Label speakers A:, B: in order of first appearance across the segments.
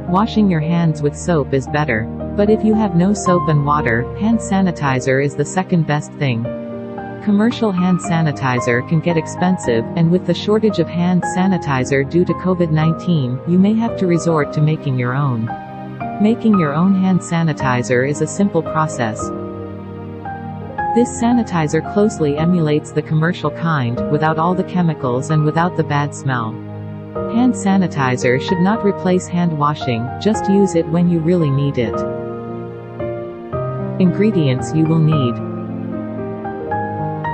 A: Washing your hands with soap is better. But if you have no soap and water, hand sanitizer is the second best thing. Commercial hand sanitizer can get expensive, and with the shortage of hand sanitizer due to COVID-19, you may have to resort to making your own. Making your own hand sanitizer is a simple process. This sanitizer closely emulates the commercial kind, without all the chemicals and without the bad smell. Hand sanitizer should not replace hand washing, just use it when you really need it. Ingredients you will need: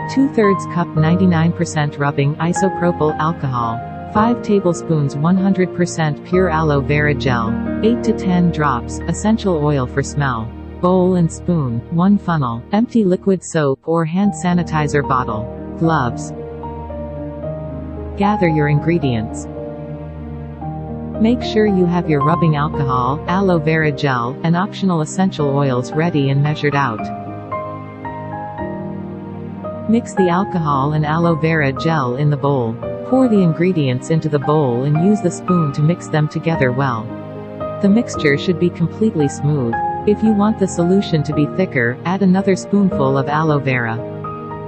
A: 2/3 cup 99% rubbing isopropyl alcohol, 5 tablespoons 100% pure aloe vera gel, 8 to 10 drops essential oil for smell, bowl and spoon, 1 funnel, empty liquid soap or hand sanitizer bottle, gloves. Gather your ingredients. Make sure you have your rubbing alcohol, aloe vera gel, and optional essential oils ready and measured out. Mix the alcohol and aloe vera gel in the bowl. Pour the ingredients into the bowl and use the spoon to mix them together well. The mixture should be completely smooth. If you want the solution to be thicker, add another spoonful of aloe vera.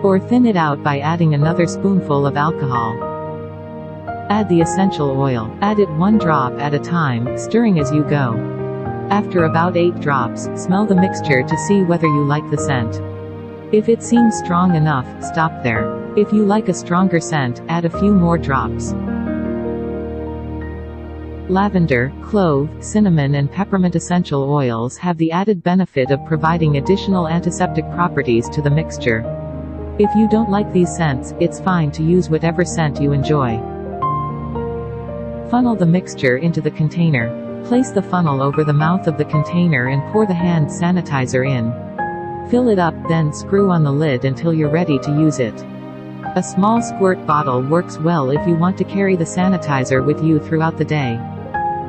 A: Or thin it out by adding another spoonful of alcohol. Add the essential oil. Add it 1 drop at a time, stirring as you go. After about 8 drops, smell the mixture to see whether you like the scent. If it seems strong enough, stop there. If you like a stronger scent, add a few more drops. Lavender, clove, cinnamon and peppermint essential oils have the added benefit of providing additional antiseptic properties to the mixture. If you don't like these scents, it's fine to use whatever scent you enjoy. Funnel the mixture into the container. Place the funnel over the mouth of the container and pour the hand sanitizer in. Fill it up, then screw on the lid until you're ready to use it. A small squirt bottle works well if you want to carry the sanitizer with you throughout the day.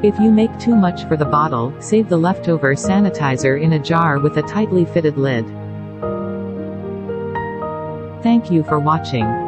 A: If you make too much for the bottle, save the leftover sanitizer in a jar with a tightly fitted lid. Thank you for watching.